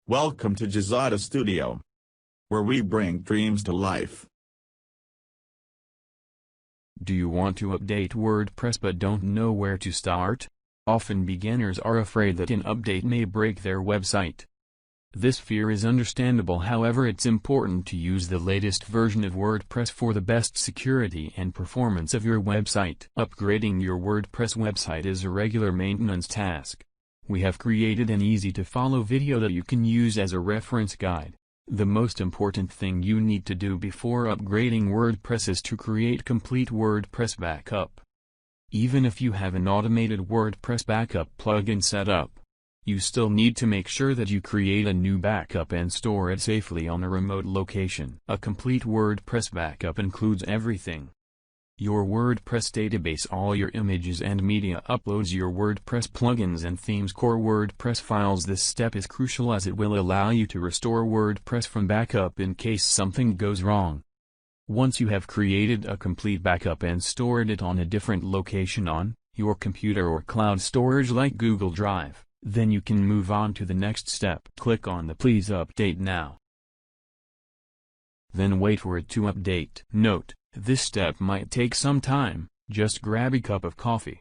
Welcome to Jazada Studio, where we bring dreams to life. Do you want to update WordPress but don't know where to start? Often beginners are afraid that an update may break their website. This fear is understandable, however it's important to use the latest version of WordPress for the best security and performance of your website. Upgrading your WordPress website is a regular maintenance task. We have created an easy-to-follow video that you can use as a reference guide. The most important thing you need to do before upgrading WordPress is to create complete WordPress backup. Even if you have an automated WordPress backup plugin set up, you still need to make sure that you create a new backup and store it safely on a remote location. A complete WordPress backup includes everything: your WordPress database, all your images and media uploads, your WordPress plugins and themes, core WordPress files. This step is crucial as it will allow you to restore WordPress from backup in case something goes wrong. Once you have created a complete backup and stored it on a different location on your computer or cloud storage like Google Drive, then you can move on to the next step. Click on the Please Update Now. Then wait for it to update. Note: this step might take some time. Just grab a cup of coffee.